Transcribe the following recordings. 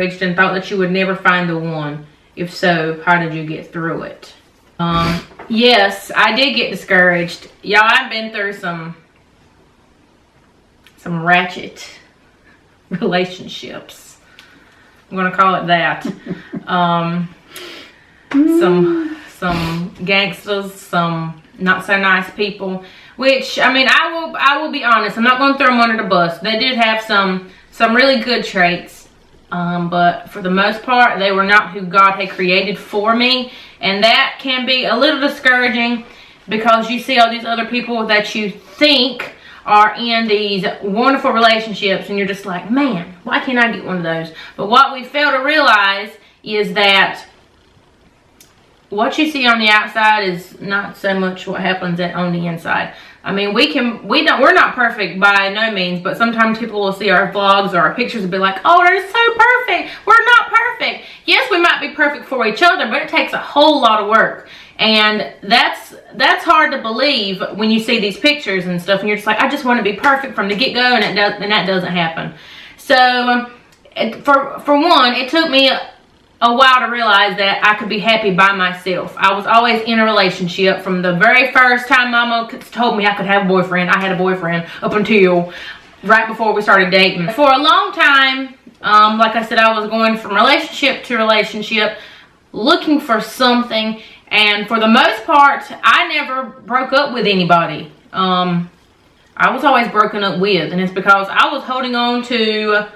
discouraged and thought that you would never find the one? If so, how did you get through it? Yes, I did get discouraged. Y'all, I've been through some ratchet relationships. I'm gonna call it that. Some gangsters, some not so nice people. Which, I mean, I will be honest. I'm not going to throw them under the bus. They did have some really good traits, but for the most part, they were not who God had created for me, and that can be a little discouraging because you see all these other people that you think are in these wonderful relationships, and you're just like, man, why can't I get one of those? But what we fail to realize is that what you see on the outside is not so much what happens on the inside. I mean, we're not perfect by no means, but sometimes people will see our vlogs or our pictures and be like, oh, they're so perfect. We're not perfect. Yes, we might be perfect for each other, but it takes a whole lot of work. And that's hard to believe when you see these pictures and stuff, and you're just like, I just want to be perfect from the get-go, and that doesn't happen. So, for one, it took me a while to realize that I could be happy by myself. I was always in a relationship. From the very first time Mama told me I could have a boyfriend, I had a boyfriend up until right before we started dating. For a long time, like I said, I was going from relationship to relationship, looking for something, and for the most part, I never broke up with anybody. I was always broken up with, and it's because I was holding on to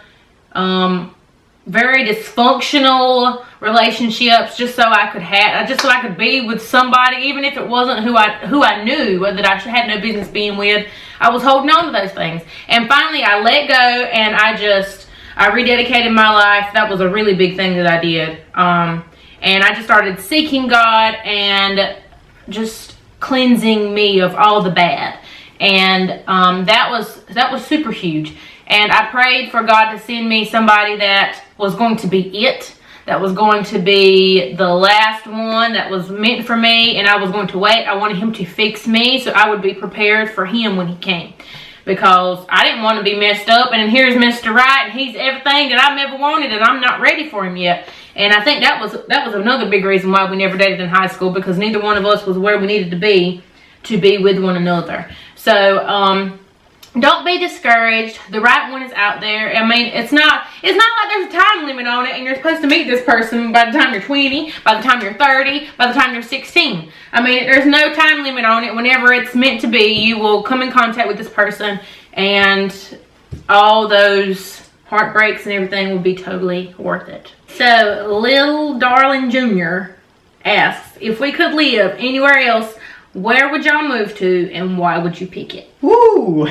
very dysfunctional relationships just so I could be with somebody, even if it wasn't who I knew that I had no business being with. I was holding on to those things, and finally I let go, and I rededicated my life. That was a really big thing that I did, and I just started seeking God and just cleansing me of all the bad, and that was super huge. And I prayed for God to send me somebody that was going to be it, that was going to be the last one that was meant for me, and I was going to wait. I wanted him to fix me so I would be prepared for him when he came, because I didn't want to be messed up, and here's Mr. Right, and he's everything that I've ever wanted, and I'm not ready for him yet. And I think that was another big reason why we never dated in high school, because neither one of us was where we needed to be with one another. So, don't be discouraged. The right one is out there. I mean, it's not like there's a time limit on it and you're supposed to meet this person by the time you're 20, by the time you're 30, by the time you're 16. I mean, there's no time limit on it. Whenever it's meant to be, you will come in contact with this person, and all those heartbreaks and everything will be totally worth it. So, Lil Darling Jr. asks, if we could live anywhere else, where would y'all move to, and why would you pick it? Woo!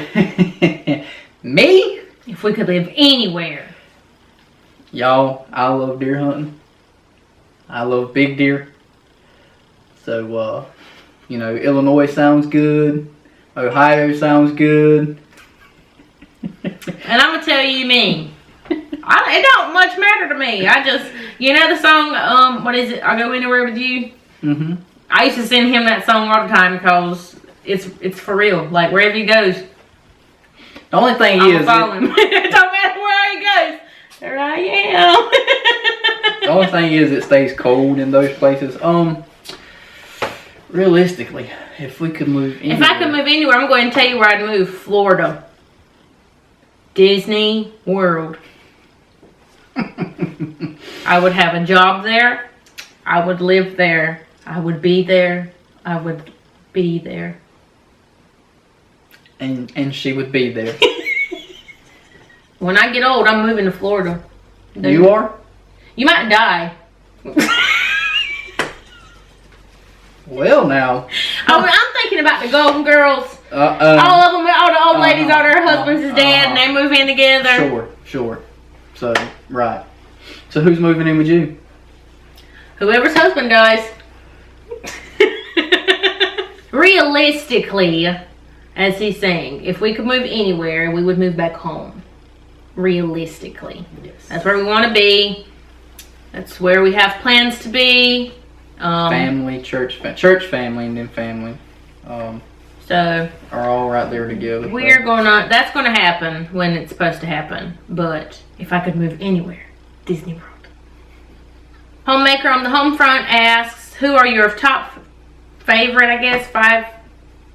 Me? If we could live anywhere. Y'all, I love deer hunting. I love big deer. So, Illinois sounds good. Ohio sounds good. And I'm going to tell you me. It don't much matter to me. I just, the song, what is it? I'll Go Anywhere With You? Mm-hmm. I used to send him that song all the time because it's for real. Like, wherever he goes, the only thing I'm gonna follow him. It don't matter where he goes. There I am. The only thing is, it stays cold in those places. Realistically, if we could move anywhere. If I could move anywhere, I'm going to tell you where I'd move. Florida. Disney World. I would have a job there. I would live there. I would be there. I would be there. And she would be there. When I get old, I'm moving to Florida. You are? You might die. Well, now. I'm thinking about the Golden Girls. All of them, all the old ladies, all their husbands is dead, and they move in together. Sure. So, right. So, who's moving in with you? Whoever's husband dies. Realistically, as he's saying, if we could move anywhere, we would move back home. Realistically. Yes. That's where we want to be. That's where we have plans to be. Family, church, family, and then family. So are all right there together. That's gonna happen when it's supposed to happen. But if I could move anywhere, Disney World. Homemaker on the home front asks, who are your top favorite, I guess,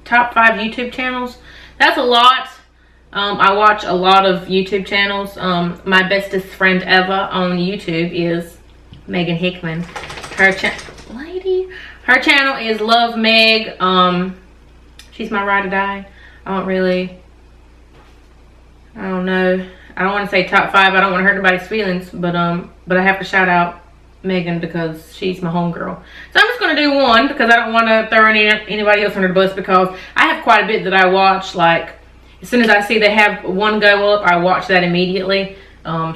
top five YouTube channels? That's a lot. I watch a lot of YouTube channels. My bestest friend ever on YouTube is Megan Hickman. Her channel is Love Meg. She's my ride or die. I don't know. I don't want to say top five. I don't want to hurt anybody's feelings, but I have to shout out Megan because she's my homegirl. So I'm just going to do one because I don't want to throw anybody else under the bus, because I have quite a bit that I watch. Like, as soon as I see they have one go up, I watch that immediately. So I'm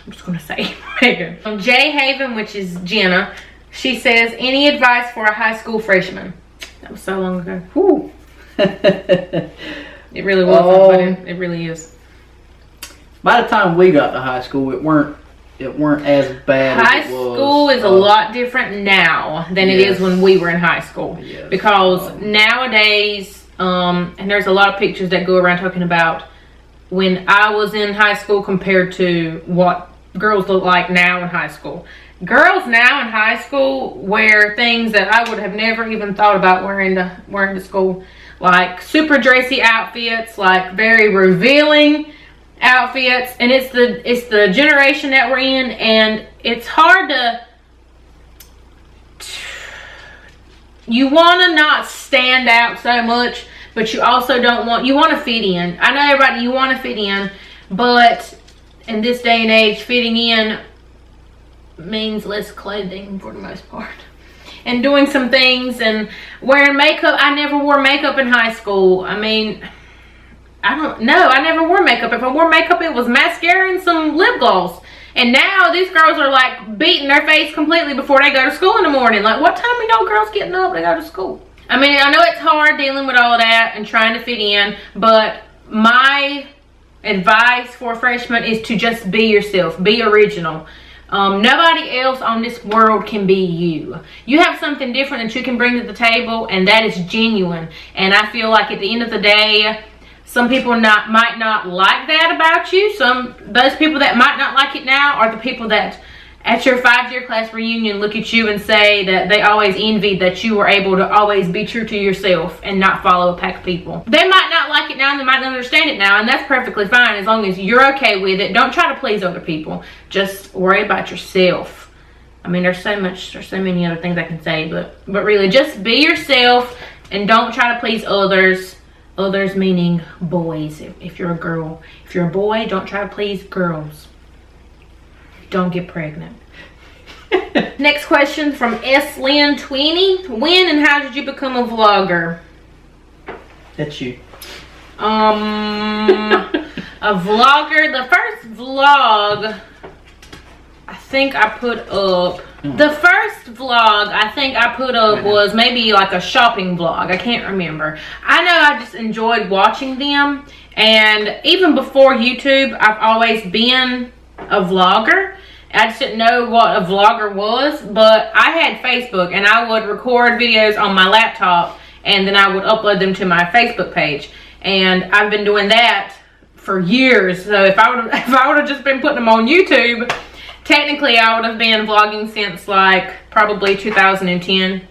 just going to say Megan. Jay Haven, which is Jenna, she says, any advice for a high school freshman? That was so long ago. Whew. It really was. It really is. By the time we got to high school, it weren't as bad high as it was. school is a lot different now than it is when we were in high school. Yes. Because nowadays, and there's a lot of pictures that go around talking about when I was in high school compared to what girls look like now in high school. Girls now in high school wear things that I would have never even thought about wearing to school. Like super dressy outfits, like very revealing outfits, and it's the generation that we're in, and it's hard to, you want to not stand out so much, but you also you want to fit in. I know everybody, you want to fit in, but in this day and age, fitting in means less clothing for the most part, and doing some things and wearing makeup. I never wore makeup in high school. I mean, I don't know. I never wore makeup. If I wore makeup, it was mascara and some lip gloss. And now these girls are like beating their face completely before they go to school in the morning. Like, what time we know girls getting up to go to school? I mean, I know it's hard dealing with all of that and trying to fit in, but my advice for freshmen is to just be yourself. Be original. Nobody else on this world can be you. You have something different that you can bring to the table, and that is genuine. And I feel like at the end of the day, some people might not like that about you. Those people that might not like it now are the people that at your 5-year class reunion look at you and say that they always envied that you were able to always be true to yourself and not follow a pack of people. They might not like it now and they might not understand it now, and that's perfectly fine as long as you're okay with it. Don't try to please other people. Just worry about yourself. I mean, there's so many other things I can say, but really just be yourself and don't try to please others. Others meaning boys, if you're a girl. If you're a boy, don't try to please girls. Don't get pregnant. Next question from S. Lynn 20. When and how did you become a vlogger? That's you. A vlogger. The first vlog I think I put up. The first vlog I think I put up was maybe like a shopping vlog. I can't remember. I know I just enjoyed watching them. And even before YouTube, I've always been a vlogger. I just didn't know what a vlogger was, but I had Facebook and I would record videos on my laptop and then I would upload them to my Facebook page. And I've been doing that for years. So if I would have just been putting them on YouTube, technically I would have been vlogging since like probably 2010.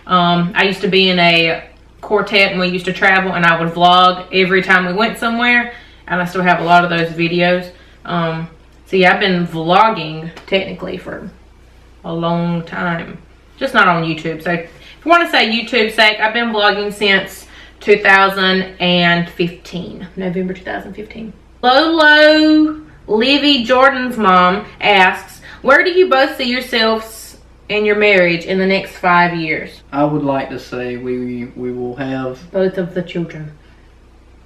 I used to be in a quartet and we used to travel, and I would vlog every time we went somewhere, and I still have a lot of those videos. So yeah, I've been vlogging technically for a long time, just not on YouTube. So if you want to say YouTube's sake, I've been vlogging since 2015, November 2015. Lolo Livy, Jordan's mom, asks, where do you both see yourselves in your marriage in the next 5 years? I would like to say we will have both of the children,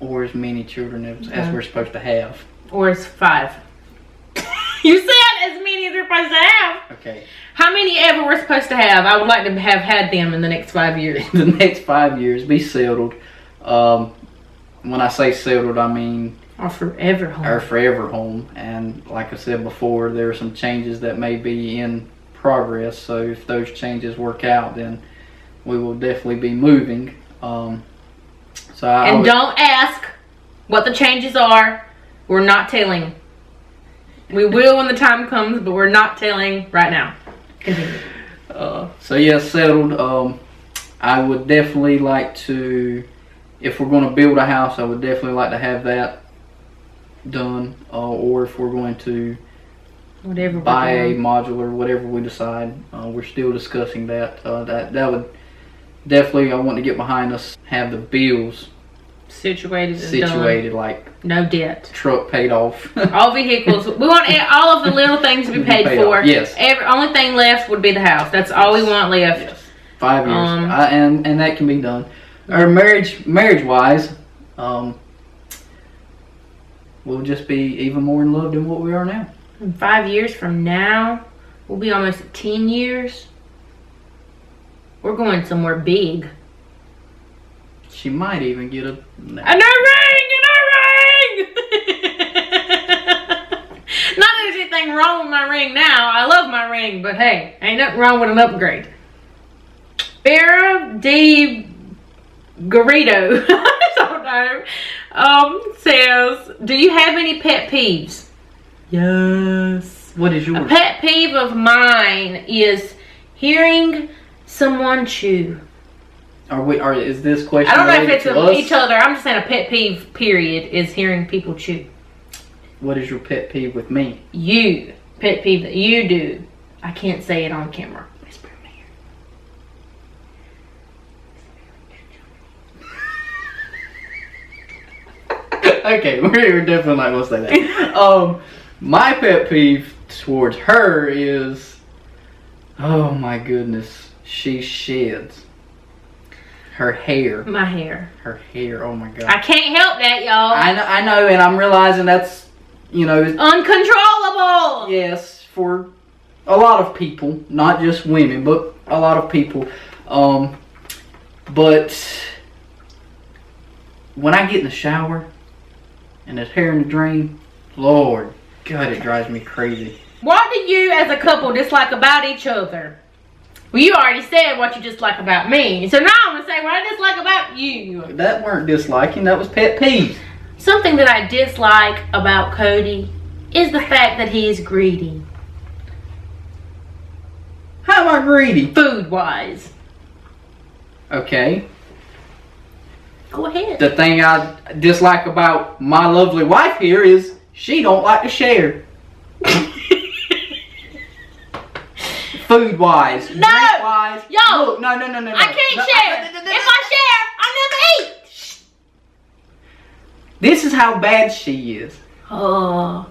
or as many children as we're supposed to have, or as 5. You said as many as we're supposed to have. Okay. How many ever we're supposed to have? I would like to have had them in the next 5 years. The next 5 years, be settled. When I say settled, I mean our forever home. Our forever home. And like I said before, there are some changes that may be in progress. So if those changes work out, then we will definitely be moving. Don't ask what the changes are. We're not telling. We will when the time comes, but we're not telling right now. Continue. So yeah, settled. I would definitely like to, if we're going to build a house, I would definitely like to have that done. Or if we're going to buy a modular, whatever we decide, we're still discussing that. That would definitely, I want to get behind us, have the bills situated, like no debt, truck paid off, all vehicles. We want all of the little things to be paid for. Off. Yes. Only thing left would be the house. That's all we want left. Yes. 5 years, and that can be done. Or marriage wise, we'll just be even more in love than what we are now. 5 years from now, we'll be almost at 10 years. We're going somewhere big. She might even get a new ring! Not that there's anything wrong with my ring now. I love my ring, but hey, ain't nothing wrong with an upgrade. Vera D. Garrido, I don't know, says, do you have any pet peeves? Yes. What is yours? A pet peeve of mine is hearing someone chew. Is this question? I don't know if it's us? each other. I'm just saying a pet peeve, period, is hearing people chew. What is your pet peeve with me? You. Pet peeve that you do. I can't say it on camera. Whisper in my ear. Okay, we're definitely not going to say that. My pet peeve towards her is, oh my goodness, she sheds. Her hair. My hair. Her hair, oh my God. I can't help that, y'all. I know, and I'm realizing that's, uncontrollable. Yes, for a lot of people, not just women, but a lot of people. But when I get in the shower and there's hair in the drain, Lord, God, it drives me crazy. What do you as a couple dislike about each other? Well, you already said what you dislike about me. So now I'm going to say what I dislike about you. That weren't disliking, that was pet peeves. Something that I dislike about Cody is the fact that he is greedy. How am I greedy? Food-wise. Okay. Go ahead. The thing I dislike about my lovely wife here is she don't like to share. Food-wise. No! Drink-wise. Yo! Look, no. I can't share. If I share, I never eat. This is how bad she is. Oh.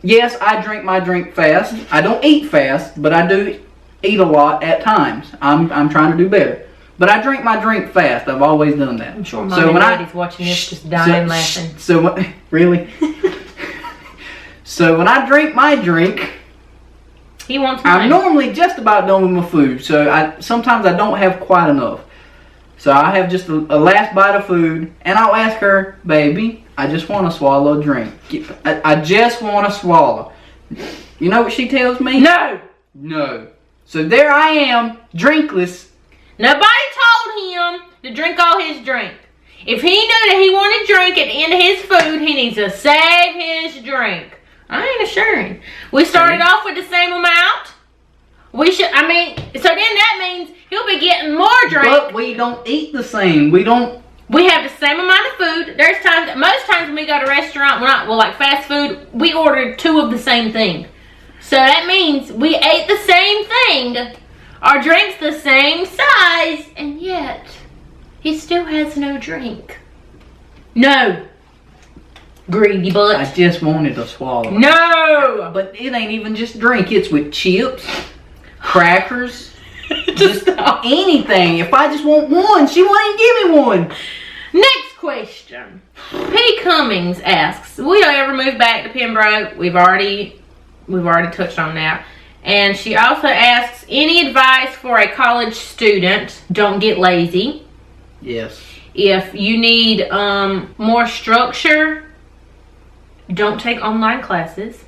Yes, I drink my drink fast. I don't eat fast, but I do eat a lot at times. I'm trying to do better. But I drink my drink fast. I've always done that. I'm sure Mommy and Daddy's watching this just dying laughing. Really? So when I drink my drink, he wants mine. I'm normally just about done with my food. So sometimes I don't have quite enough. So I have just a last bite of food, and I'll ask her, baby, I just want to swallow a drink. I just want to swallow. You know what she tells me? No. No. So there I am, drinkless. Nobody told him to drink all his drink. If he knew that he wanted drink at the end of his food, he needs to save his drink. I ain't assuring. We started off with the same amount. So then that means he'll be getting more drink. But we don't eat the same. We have the same amount of food. Most times when we go to a restaurant, like fast food, we ordered 2 of the same thing. So that means we ate the same thing. Our drink's the same size, and yet he still has no drink. No. Greedy butt. I just wanted to swallow. No. But it ain't even just drink. It's with chips, crackers, just anything. If I just want one, she won't even give me one. Next question. P. Cummings asks, will you ever move back to Pembroke? We've already touched on that. And she also asks, any advice for a college student? Don't get lazy. Yes. If you need more structure, don't take online classes.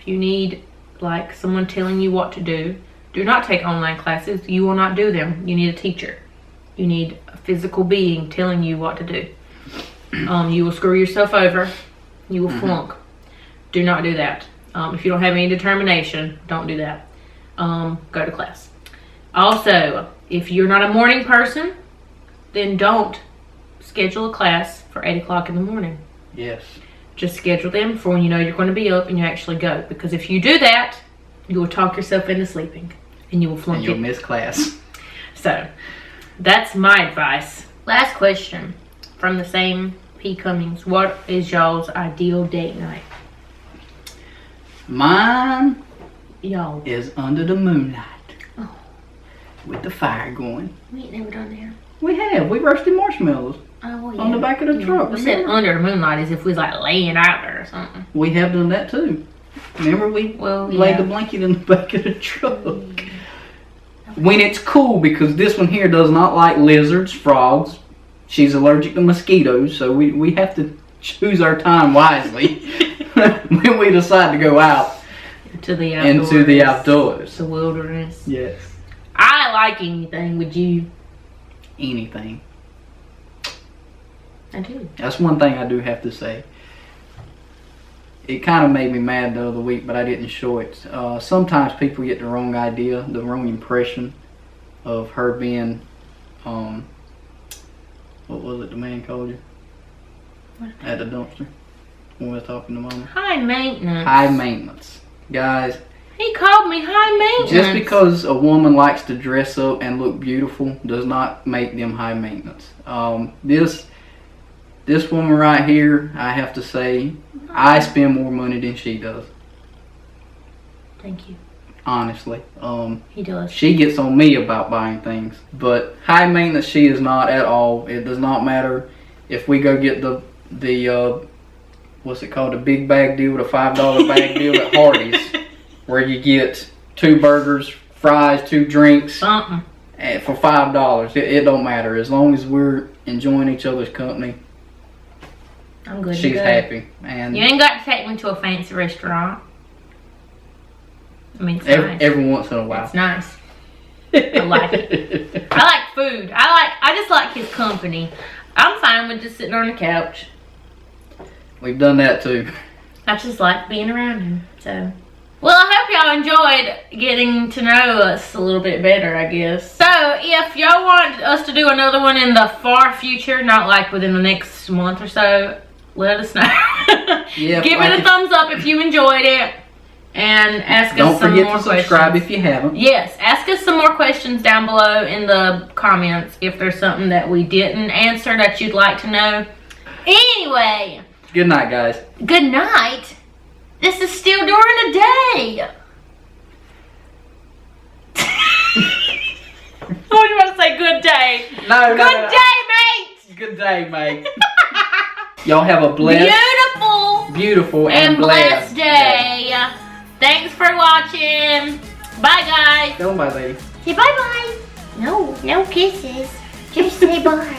If you need like someone telling you what to do not take online classes. You will not do them. You need a teacher. You need a physical being telling you what to do. You will screw yourself over. You will flunk. Do not do that. If you don't have any determination, don't do that. Go to class. Also, if you're not a morning person, then don't schedule a class for 8 o'clock in the morning. Yes. Just schedule them for when you know you're going to be up and you actually go. Because if you do that, you will talk yourself into sleeping and you will flunk and you'll miss class. So, that's my advice. Last question from the same P. Cummings. What is y'all's ideal date night? Mine Y'all. is under the moonlight. Oh. With the fire going. We ain't never done that. We have. We roasted marshmallows. Oh, yeah. On the back of the truck. We said under the moonlight as if we was like laying out there or something. We have done that too. Remember we laid the blanket in the back of the truck. When it's cool, because this one here does not like lizards, frogs. She's allergic to mosquitoes, so we have to choose our time wisely when we decide to go out into the outdoors. The wilderness. Yes. I like anything. Would you? Anything. I do. That's one thing I do have to say. It kind of made me mad the other week, but I didn't show it. Sometimes people get the wrong idea, the wrong impression of her being, what was it the man called you? What? At the dumpster when we were talking to Mama. High maintenance. High maintenance. Guys. He called me high maintenance. Just because a woman likes to dress up and look beautiful does not make them high maintenance. This woman right here, I have to say, I spend more money than she does. Thank you. Honestly. He does. She gets on me about buying things. But high maintenance she is not at all. It does not matter if we go get the what's it called? The big bag deal, the $5 bag deal at Hardee's. Where you get 2 burgers, fries, 2 drinks. Something. For $5. It don't matter. As long as we're enjoying each other's company. I'm good. She's happy, and you ain't got to take me to a fancy restaurant. I mean, it's nice. Every once in a while. It's nice. I like it. I like food. I just like his company. I'm fine with just sitting on the couch. We've done that too. I just like being around him. So, well, I hope y'all enjoyed getting to know us a little bit better, I guess. So, if y'all want us to do another one in the far future, not like within the next month or so, let us know. Yeah, give it a thumbs up if you enjoyed it. And ask us some more questions. Don't forget to subscribe if you haven't. Yes, ask us some more questions down below in the comments if there's something that we didn't answer that you'd like to know. Anyway. Good night, guys. Good night? This is still during the day. I was about to say good day. No, Good day, mate. Good day, mate. Y'all have a blessed, beautiful, and blessed day. Thanks for watching. Bye, guys. Tell them bye, lady. Say bye-bye. No kisses. Just say bye.